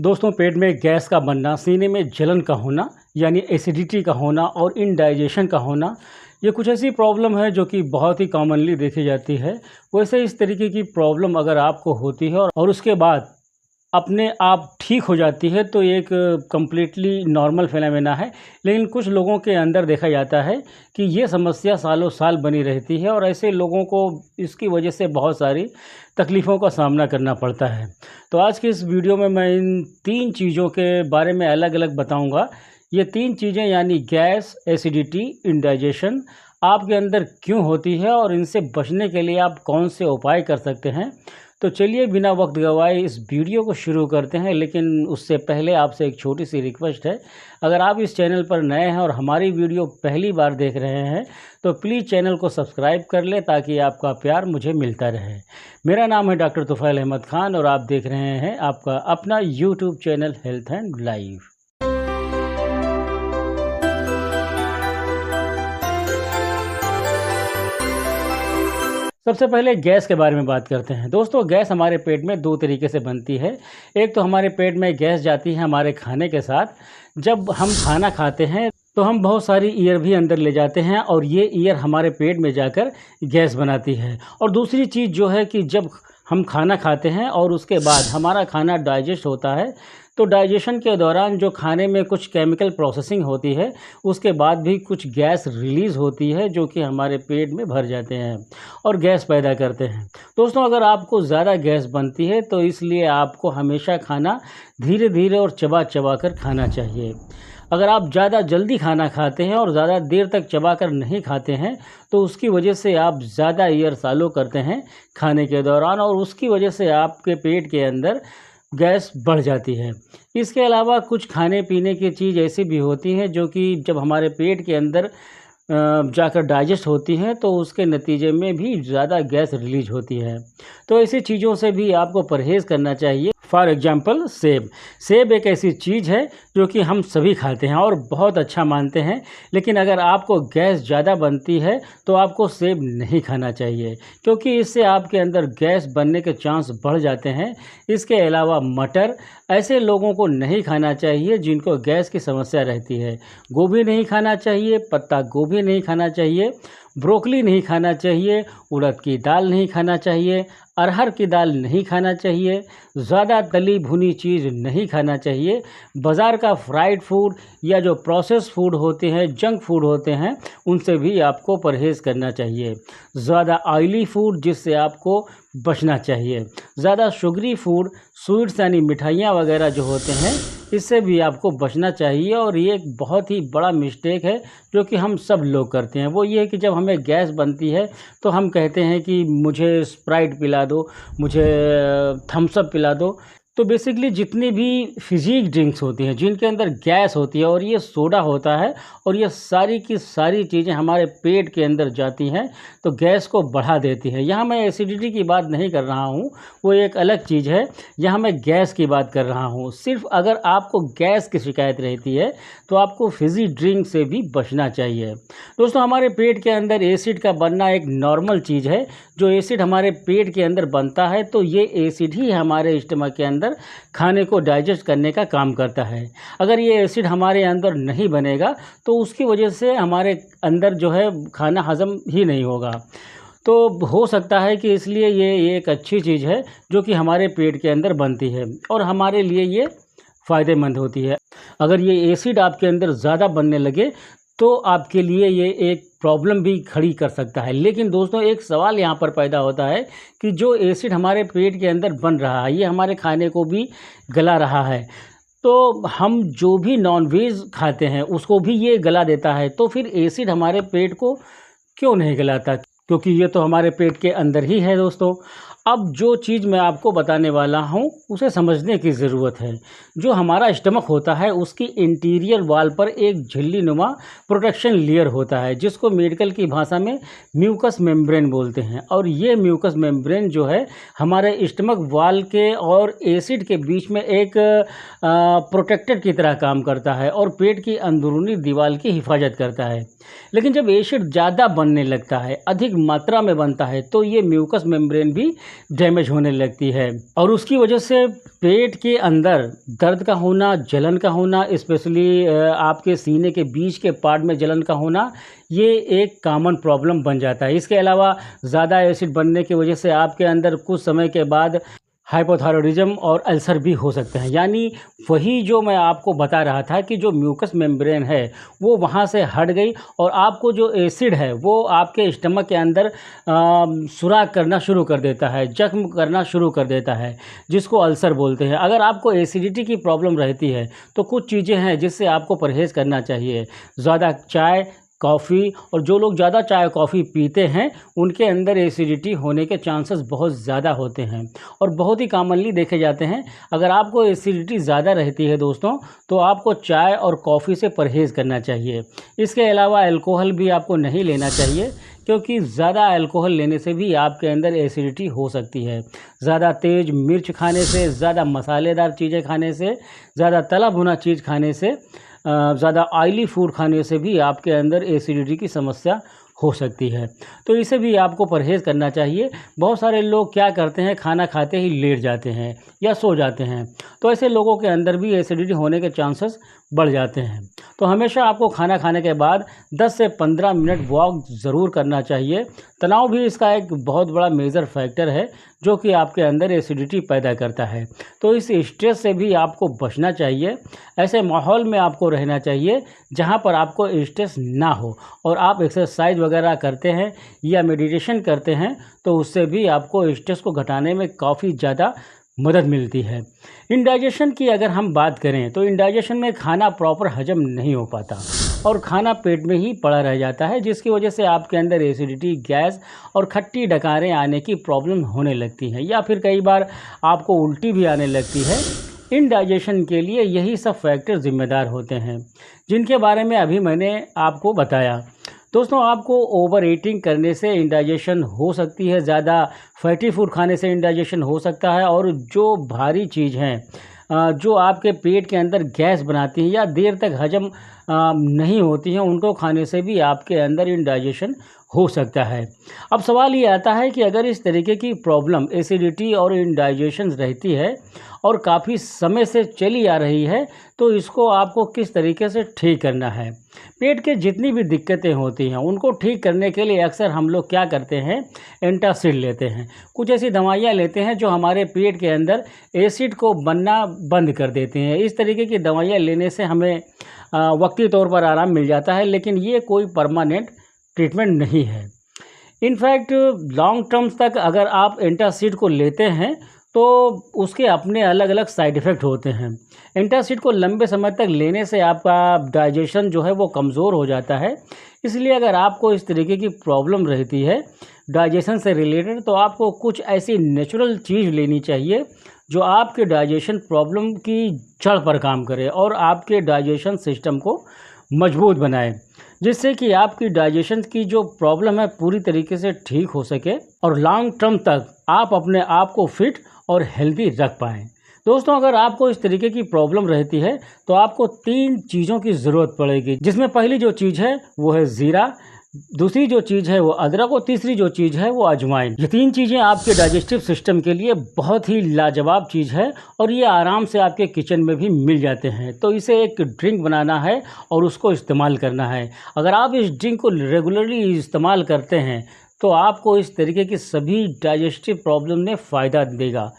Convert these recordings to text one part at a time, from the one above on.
दोस्तों, पेट में गैस का बनना, सीने में जलन का होना यानी एसिडिटी का होना और इनडाइजेशन का होना, ये कुछ ऐसी प्रॉब्लम है जो कि बहुत ही कॉमनली देखी जाती है। वैसे इस तरीके की प्रॉब्लम अगर आपको होती है और उसके बाद अपने आप ठीक हो जाती है तो एक कम्प्लीटली नॉर्मल फिनोमेना है। लेकिन कुछ लोगों के अंदर देखा जाता है कि ये समस्या सालों साल बनी रहती है और ऐसे लोगों को इसकी वजह से बहुत सारी तकलीफ़ों का सामना करना पड़ता है। तो आज की इस वीडियो में मैं इन 3 चीज़ों के बारे में अलग अलग बताऊंगा। ये 3 चीज़ें यानी गैस, एसिडिटी, इंडाइजेशन आपके अंदर क्यों होती है और इनसे बचने के लिए आप कौन से उपाय कर सकते हैं। तो चलिए बिना वक्त गवाए इस वीडियो को शुरू करते हैं। लेकिन उससे पहले आपसे एक छोटी सी रिक्वेस्ट है, अगर आप इस चैनल पर नए हैं और हमारी वीडियो पहली बार देख रहे हैं तो प्लीज़ चैनल को सब्सक्राइब कर लें ताकि आपका प्यार मुझे मिलता रहे। मेरा नाम है डॉक्टर तुफैल अहमद खान और आप देख रहे हैं आपका अपना YouTube channel health and life. सबसे पहले गैस के बारे में बात करते हैं। दोस्तों, गैस हमारे पेट में 2 तरीके से बनती है। एक तो हमारे पेट में गैस जाती है हमारे खाने के साथ। जब हम खाना खाते हैं तो हम बहुत सारी ईयर भी अंदर ले जाते हैं और ये ईयर हमारे पेट में जाकर गैस बनाती है। और दूसरी चीज़ जो है कि जब हम खाना खाते हैं और उसके बाद हमारा खाना डाइजेस्ट होता है तो डाइजेशन के दौरान जो खाने में कुछ केमिकल प्रोसेसिंग होती है उसके बाद भी कुछ गैस रिलीज़ होती है जो कि हमारे पेट में भर जाते हैं और गैस पैदा करते हैं। दोस्तों, अगर आपको ज़्यादा गैस बनती है तो इसलिए आपको हमेशा खाना धीरे धीरे और चबा चबा कर खाना चाहिए। अगर आप ज़्यादा जल्दी खाना खाते हैं और ज़्यादा देर तक चबा कर नहीं खाते हैं तो उसकी वजह से आप ज़्यादा ईयर सालो करते हैं खाने के दौरान और उसकी वजह से आपके पेट के अंदर गैस बढ़ जाती है। इसके अलावा कुछ खाने पीने की चीज़ ऐसी भी होती हैं जो कि जब हमारे पेट के अंदर जाकर डाइजेस्ट होती हैं तो उसके नतीजे में भी ज़्यादा गैस रिलीज होती है। तो ऐसी चीज़ों से भी आपको परहेज़ करना चाहिए। फॉर एग्जांपल सेब एक ऐसी चीज़ है जो कि हम सभी खाते हैं और बहुत अच्छा मानते हैं। लेकिन अगर आपको गैस ज़्यादा बनती है तो आपको सेब नहीं खाना चाहिए क्योंकि इससे आपके अंदर गैस बनने के चांस बढ़ जाते हैं। इसके अलावा मटर ऐसे लोगों को नहीं खाना चाहिए जिनको गैस की समस्या रहती है। गोभी नहीं खाना चाहिए, पत्ता गोभी नहीं खाना चाहिए, ब्रोकली नहीं खाना चाहिए, उड़द की दाल नहीं खाना चाहिए, अरहर की दाल नहीं खाना चाहिए, ज़्यादा तली भुनी चीज़ नहीं खाना चाहिए। बाज़ार का फ्राइड फूड या जो प्रोसेस फूड होते हैं, जंक फूड होते हैं, उनसे भी आपको परहेज़ करना चाहिए। ज़्यादा ऑयली फूड जिससे आपको बचना चाहिए। ज़्यादा शुगरी फूड, स्वीट्स यानी मिठाइयाँ वगैरह जो होते हैं, इससे भी आपको बचना चाहिए। और ये एक बहुत ही बड़ा मिस्टेक है जो कि हम सब लोग करते हैं। वो ये है कि जब हमें गैस बनती है तो हम कहते हैं कि मुझे स्प्राइट पिला दो, मुझे थम्स अप पिला दो। तो बेसिकली जितनी भी फिजिक ड्रिंक्स होती हैं जिनके अंदर गैस होती है और ये सोडा होता है और ये सारी की सारी चीज़ें हमारे पेट के अंदर जाती हैं तो गैस को बढ़ा देती है। यहाँ मैं एसिडिटी की बात नहीं कर रहा हूँ, वो एक अलग चीज़ है। यहाँ मैं गैस की बात कर रहा हूँ। सिर्फ अगर आपको गैस की शिकायत रहती है तो आपको फिजी ड्रिंक से भी बचना चाहिए। दोस्तों, हमारे पेट के अंदर एसिड का बनना एक नॉर्मल चीज़ है। जो एसिड हमारे पेट के अंदर बनता है तो ये एसिड ही हमारे स्टमक के अंदर खाने को डाइजेस्ट करने का काम करता है। अगर ये एसिड हमारे अंदर नहीं बनेगा तो उसकी वजह से हमारे अंदर जो है खाना हजम ही नहीं होगा। तो हो सकता है कि इसलिए ये एक अच्छी चीज़ है जो कि हमारे पेट के अंदर बनती है और हमारे लिए ये फ़ायदेमंद होती है। अगर ये एसिड आपके अंदर ज़्यादा बनने लगे तो आपके लिए ये एक प्रॉब्लम भी खड़ी कर सकता है। लेकिन दोस्तों, एक सवाल यहाँ पर पैदा होता है कि जो एसिड हमारे पेट के अंदर बन रहा है ये हमारे खाने को भी गला रहा है। तो हम जो भी नॉनवेज खाते हैं उसको भी ये गला देता है। तो फिर एसिड हमारे पेट को क्यों नहीं गलाता? क्योंकि ये तो हमारे पेट के अंदर ही है। दोस्तों, अब जो चीज़ मैं आपको बताने वाला हूँ उसे समझने की ज़रूरत है। जो हमारा स्टमक होता है उसकी इंटीरियर वॉल पर एक झिल्ली नुमा प्रोटेक्शन लेयर होता है जिसको मेडिकल की भाषा में म्यूकस मेम्ब्रेन बोलते हैं। और ये म्यूकस मेम्ब्रेन जो है हमारे स्टमक वॉल के और एसिड के बीच में एक प्रोटेक्टर की तरह काम करता है और पेट की अंदरूनी दीवार की हिफाजत करता है। लेकिन जब एसिड ज़्यादा बनने लगता है, अधिक मात्रा में बनता है, तो ये म्यूकस मेम्ब्रेन भी डैमेज होने लगती है और उसकी वजह से पेट के अंदर दर्द का होना, जलन का होना, स्पेशली आपके सीने के बीच के पार्ट में जलन का होना, ये एक कॉमन प्रॉब्लम बन जाता है। इसके अलावा ज़्यादा एसिड बनने की वजह से आपके अंदर कुछ समय के बाद हाइपोथायरॉयडिज्म और अल्सर भी हो सकते हैं। यानी वही जो मैं आपको बता रहा था कि जो म्यूकस मेम्ब्रेन है वो वहाँ से हट गई और आपको जो एसिड है वो आपके स्टमक के अंदर सुराख करना शुरू कर देता है, जख्म करना शुरू कर देता है, जिसको अल्सर बोलते हैं। अगर आपको एसिडिटी की प्रॉब्लम रहती है तो कुछ चीज़ें हैं जिससे आपको परहेज़ करना चाहिए। ज़्यादा चाय, कॉफ़ी, और जो लोग ज़्यादा चाय कॉफ़ी पीते हैं उनके अंदर एसिडिटी होने के चांसेस बहुत ज़्यादा होते हैं और बहुत ही कॉमनली देखे जाते हैं। अगर आपको एसिडिटी ज़्यादा रहती है दोस्तों तो आपको चाय और कॉफ़ी से परहेज़ करना चाहिए। इसके अलावा अल्कोहल भी आपको नहीं लेना चाहिए, क्योंकि ज़्यादा अल्कोहल लेने से भी आपके अंदर एसिडिटी हो सकती है। ज़्यादा तेज़ मिर्च खाने से, ज़्यादा मसालेदार चीज़ें खाने से, ज़्यादा तला भुना चीज़ खाने से, ज़्यादा ऑयली फूड खाने से भी आपके अंदर एसिडिटी की समस्या हो सकती है। तो इसे भी आपको परहेज़ करना चाहिए। बहुत सारे लोग क्या करते हैं, खाना खाते ही लेट जाते हैं या सो जाते हैं, तो ऐसे लोगों के अंदर भी एसिडिटी होने के चांसेस बढ़ जाते हैं। तो हमेशा आपको खाना खाने के बाद 10 से 15 मिनट वॉक ज़रूर करना चाहिए। तनाव भी इसका एक बहुत बड़ा मेजर फैक्टर है जो कि आपके अंदर एसिडिटी पैदा करता है। तो इस स्ट्रेस से भी आपको बचना चाहिए। ऐसे माहौल में आपको रहना चाहिए जहाँ पर आपको स्ट्रेस ना हो और आप एक्सरसाइज वगैरह करते हैं या मेडिटेशन करते हैं तो उससे भी आपको स्ट्रेस को घटाने में काफ़ी ज़्यादा मदद मिलती है। इंडाइजेशन की अगर हम बात करें तो इंडाइजेशन में खाना प्रॉपर हजम नहीं हो पाता और खाना पेट में ही पड़ा रह जाता है, जिसकी वजह से आपके अंदर एसिडिटी, गैस और खट्टी डकारें आने की प्रॉब्लम होने लगती हैं या फिर कई बार आपको उल्टी भी आने लगती है। इंडाइजेशन के लिए यही सब फैक्टर ज़िम्मेदार होते हैं जिनके बारे में अभी मैंने आपको बताया। दोस्तों, आपको ओवर ईटिंग करने से इंडाइजेशन हो सकती है, ज़्यादा फैटी फूड खाने से इंडाइजेशन हो सकता है और जो भारी चीज़ हैं जो आपके पेट के अंदर गैस बनाती हैं या देर तक हजम नहीं होती हैं, उनको खाने से भी आपके अंदर इंडाइजेशन हो सकता है। अब सवाल ये आता है कि अगर इस तरीके की प्रॉब्लम एसिडिटी और इंडाइजेशन रहती है और काफ़ी समय से चली आ रही है तो इसको आपको किस तरीके से ठीक करना है। पेट के जितनी भी दिक्कतें होती हैं उनको ठीक करने के लिए अक्सर हम लोग क्या करते हैं, एंटासिड लेते हैं। कुछ ऐसी दवाइयाँ लेते हैं जो हमारे पेट के अंदर एसिड को बनना बंद कर देते हैं। इस तरीके की दवाइयाँ लेने से हमें वक्ती तौर पर आराम मिल जाता है, लेकिन ये कोई परमानेंट ट्रीटमेंट नहीं है। इनफैक्ट लॉन्ग टर्म्स तक अगर आप एंटासिड को लेते हैं तो उसके अपने अलग अलग साइड इफ़ेक्ट होते हैं। एंटासिड को लंबे समय तक लेने से आपका डाइजेशन जो है वो कमज़ोर हो जाता है। इसलिए अगर आपको इस तरीके की प्रॉब्लम रहती है डाइजेशन से रिलेटेड तो आपको कुछ ऐसी नेचुरल चीज़ लेनी चाहिए जो आपके डाइजेशन प्रॉब्लम की जड़ पर काम करे और आपके डाइजेशन सिस्टम को मजबूत बनाए, जिससे कि आपकी डाइजेशन की जो प्रॉब्लम है पूरी तरीके से ठीक हो सके और लॉन्ग टर्म तक आप अपने आप को फिट और हेल्दी रख पाएँ। दोस्तों, अगर आपको इस तरीके की प्रॉब्लम रहती है तो आपको 3 चीज़ों की ज़रूरत पड़ेगी, जिसमें पहली जो चीज़ है वो है ज़ीरा, दूसरी जो चीज़ है वो अदरक और तीसरी जो चीज़ है वो अजवाइन। ये 3 चीज़ें आपके डाइजेस्टिव सिस्टम के लिए बहुत ही लाजवाब चीज़ है और ये आराम से आपके किचन में भी मिल जाते हैं। तो इसे एक ड्रिंक बनाना है और उसको इस्तेमाल करना है। अगर आप इस ड्रिंक को रेगुलरली इस्तेमाल करते हैं तो आपको इस तरीके की सभी डाइजेस्टिव प्रॉब्लम में फ़ायदा देगा।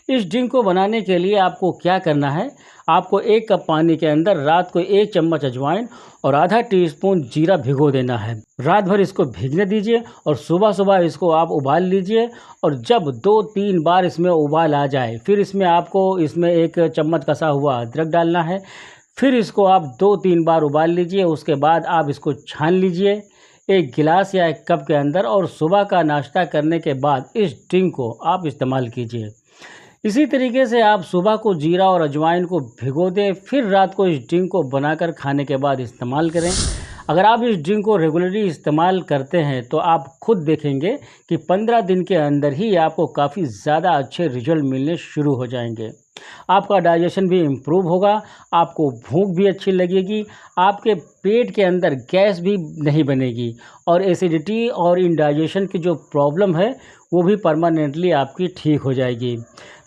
इस ड्रिंक को बनाने के लिए आपको क्या करना है, आपको 1 कप पानी के अंदर रात को 1 चम्मच अजवाइन और आधा टीस्पून जीरा भिगो देना है। रात भर इसको भीगने दीजिए और सुबह सुबह इसको आप उबाल लीजिए और जब 2-3 बार इसमें उबाल आ जाए फिर इसमें 1 चम्मच कसा हुआ अदरक डालना है। फिर इसको आप 2-3 बार उबाल लीजिए। उसके बाद आप इसको छान लीजिए 1 गिलास या 1 कप के अंदर और सुबह का नाश्ता करने के बाद इस ड्रिंक को आप इस्तेमाल कीजिए। इसी तरीके से आप सुबह को जीरा और अजवाइन को भिगो दें, फिर रात को इस ड्रिंक को बनाकर खाने के बाद इस्तेमाल करें। अगर आप इस ड्रिंक को रेगुलरली इस्तेमाल करते हैं तो आप खुद देखेंगे कि 15 दिन के अंदर ही आपको काफ़ी ज़्यादा अच्छे रिजल्ट मिलने शुरू हो जाएंगे। आपका डाइजेशन भी इम्प्रूव होगा, आपको भूख भी अच्छी लगेगी, आपके पेट के अंदर गैस भी नहीं बनेगी और एसिडिटी और इंडाइजेशन की जो प्रॉब्लम है वो भी परमानेंटली आपकी ठीक हो जाएगी।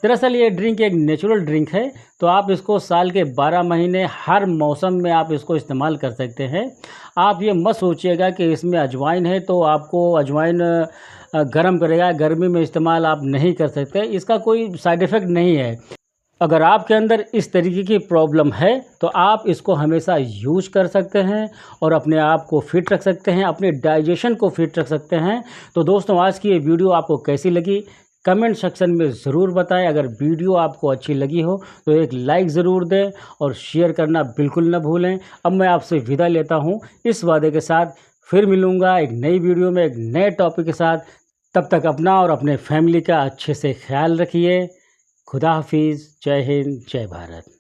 दरअसल ये ड्रिंक एक नेचुरल ड्रिंक है, तो आप इसको साल के 12 महीने हर मौसम में आप इसको इस्तेमाल कर सकते हैं। आप ये मत सोचिएगा कि इसमें अजवाइन है तो आपको अजवाइन गर्म करेगा, गर्मी में इस्तेमाल आप नहीं कर सकते, इसका कोई साइड इफ़ेक्ट नहीं है। अगर आपके अंदर इस तरीके की प्रॉब्लम है तो आप इसको हमेशा यूज कर सकते हैं और अपने आप को फिट रख सकते हैं, अपने डाइजेशन को फिट रख सकते हैं। तो दोस्तों, आज की ये वीडियो आपको कैसी लगी कमेंट सेक्शन में ज़रूर बताएं। अगर वीडियो आपको अच्छी लगी हो तो एक लाइक ज़रूर दें और शेयर करना बिल्कुल न भूलें। अब मैं आपसे विदा लेता हूँ इस वादे के साथ, फिर मिलूँगा एक नई वीडियो में एक नए टॉपिक के साथ। तब तक अपना और अपने फैमिली का अच्छे से ख्याल रखिए। खुदा हाफिज़। जय हिंद, जय भारत।